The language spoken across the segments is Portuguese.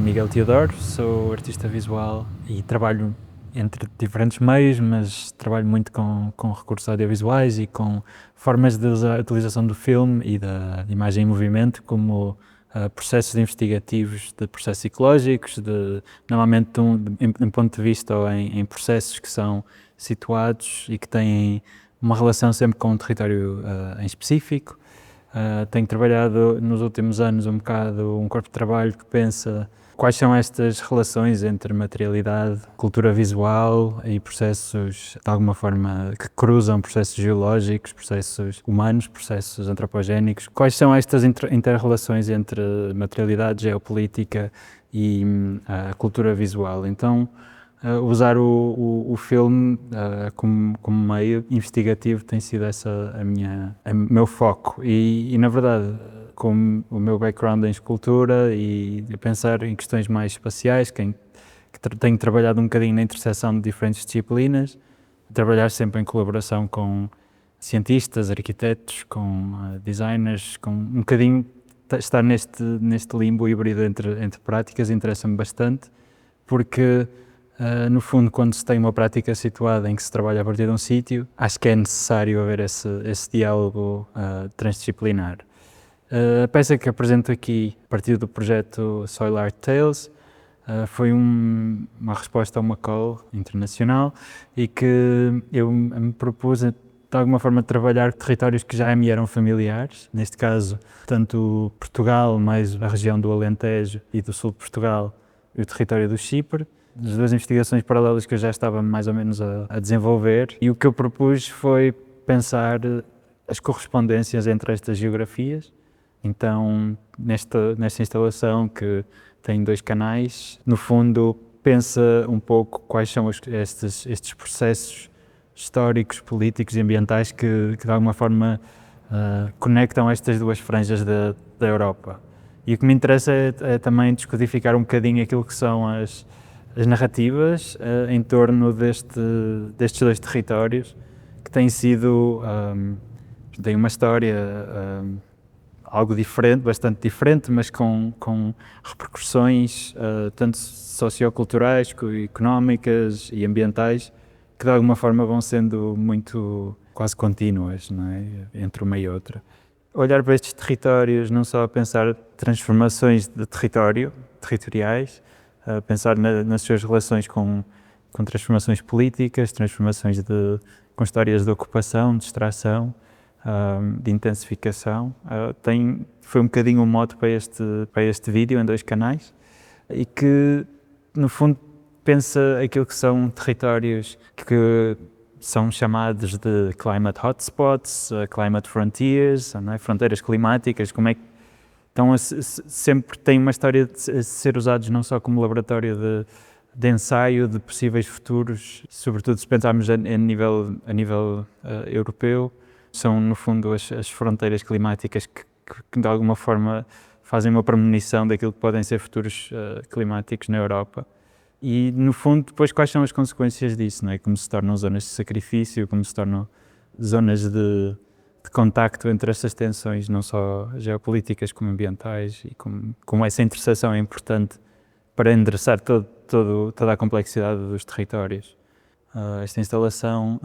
Miguel Teodoro, sou artista visual e trabalho entre diferentes meios, mas trabalho muito com recursos audiovisuais e com formas de utilização do filme e da imagem em movimento como processos investigativos de processos ecológicos, normalmente em ponto de vista ou em processos que são situados e que têm uma relação sempre com um território em específico. Tenho trabalhado nos últimos anos um bocado um corpo de trabalho que pensa quais são estas relações entre materialidade, cultura visual e processos, de alguma forma, que cruzam processos geológicos, processos humanos, processos antropogénicos. Quais são estas inter-relações entre materialidade, geopolítica e a cultura visual? Então, usar o filme como meio investigativo tem sido o meu foco e, na verdade, com o meu background em escultura e pensar em questões mais espaciais, que tenho trabalhado um bocadinho na interseção de diferentes disciplinas, trabalhar sempre em colaboração com cientistas, arquitetos, com designers, com um bocadinho estar neste limbo híbrido entre práticas interessa-me bastante, porque no fundo, quando se tem uma prática situada em que se trabalha a partir de um sítio, acho que é necessário haver esse diálogo transdisciplinar. A peça que apresento aqui, a partir do projeto Soil Art Tales, foi uma resposta a uma call internacional e que eu me propus, de alguma forma, trabalhar territórios que já me eram familiares, neste caso, tanto Portugal, mais a região do Alentejo e do sul de Portugal, e o território do Chipre, das duas investigações paralelas que eu já estava mais ou menos a desenvolver, e o que eu propus foi pensar as correspondências entre estas geografias. Então, nesta instalação que tem 2 canais, no fundo pensa um pouco quais são estes processos históricos, políticos e ambientais que de alguma forma conectam estas duas franjas da Europa. E o que me interessa é também descodificar um bocadinho aquilo que são as narrativas em torno destes 2 territórios, que têm sido, têm uma história algo diferente, bastante diferente, mas com repercussões tanto socioculturais, económicas e ambientais, que de alguma forma vão sendo muito quase contínuas, não é? Entre uma e outra. Olhar para estes territórios, não só a pensar transformações de territoriais, pensar nas suas relações com transformações políticas, transformações com histórias de ocupação, de extração, de intensificação. Foi um bocadinho um mote para este vídeo em 2 canais e que, no fundo, pensa aquilo que são territórios que são chamados de climate hotspots, climate frontiers, não é? Fronteiras climáticas, como é que então, sempre tem uma história de ser usados não só como laboratório de ensaio de possíveis futuros, sobretudo se pensarmos a nível europeu, são no fundo as fronteiras climáticas que de alguma forma fazem uma premonição daquilo que podem ser futuros climáticos na Europa. E no fundo depois quais são as consequências disso, não é? Como se tornam zonas de sacrifício, como se tornam zonas de contacto entre essas tensões, não só geopolíticas como ambientais, e como essa interseção é importante para endereçar toda a complexidade dos territórios. Esta instalação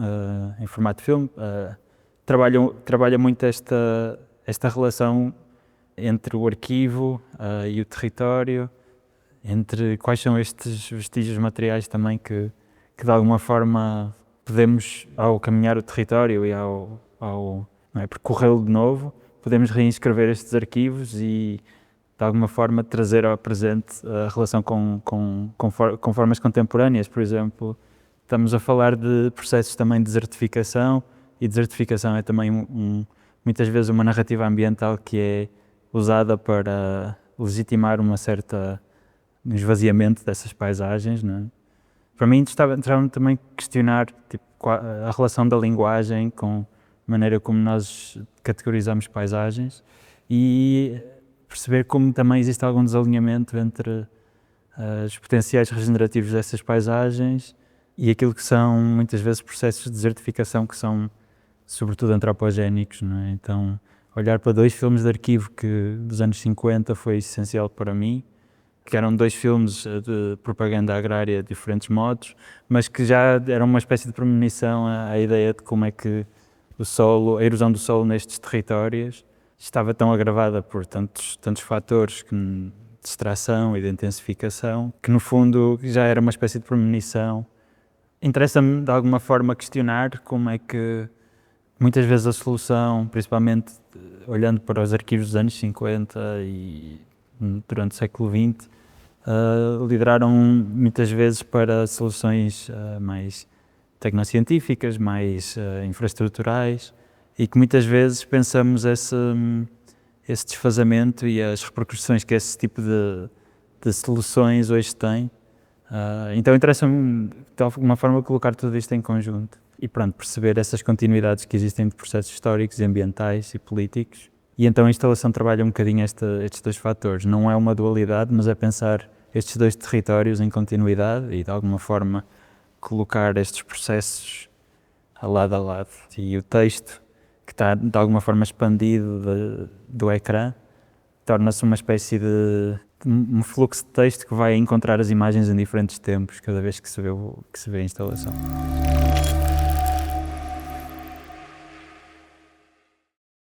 em formato de filme trabalha muito esta relação entre o arquivo e o território, entre quais são estes vestígios materiais também que de alguma forma podemos, ao caminhar o território e ao não é, percorrê-lo de novo, podemos reinscrever estes arquivos e de alguma forma trazer ao presente a relação com formas contemporâneas. Por exemplo, estamos a falar de processos também de desertificação, e desertificação é também muitas vezes uma narrativa ambiental que é usada para legitimar uma certa esvaziamento dessas paisagens, não é? Para mim estava também a questionar a relação da linguagem com a maneira como nós categorizamos paisagens e perceber como também existe algum desalinhamento entre os potenciais regenerativos dessas paisagens e aquilo que são muitas vezes processos de desertificação que são sobretudo antropogénicos, não é? Então olhar para 2 filmes de arquivo que dos anos 50 foi essencial para mim, que eram 2 filmes de propaganda agrária de diferentes modos, mas que já eram uma espécie de premonição à ideia de como é que o solo, a erosão do solo nestes territórios estava tão agravada por tantos fatores de extração e de intensificação, que no fundo já era uma espécie de premonição. Interessa-me de alguma forma questionar como é que muitas vezes a solução, principalmente olhando para os arquivos dos anos 50 e durante o século XX, lideraram muitas vezes para soluções mais tecnocientíficas, mais infraestruturais, e que muitas vezes pensamos esse desfazamento e as repercussões que esse tipo de soluções hoje tem. Então interessa-me de alguma forma colocar tudo isto em conjunto e pronto, perceber essas continuidades que existem de processos históricos, ambientais e políticos. E então a instalação trabalha um bocadinho estes 2 fatores. Não é uma dualidade, mas é pensar estes 2 territórios em continuidade e de alguma forma colocar estes processos a lado, e o texto que está de alguma forma expandido do ecrã torna-se uma espécie de um fluxo de texto que vai encontrar as imagens em diferentes tempos cada vez que se vê a instalação.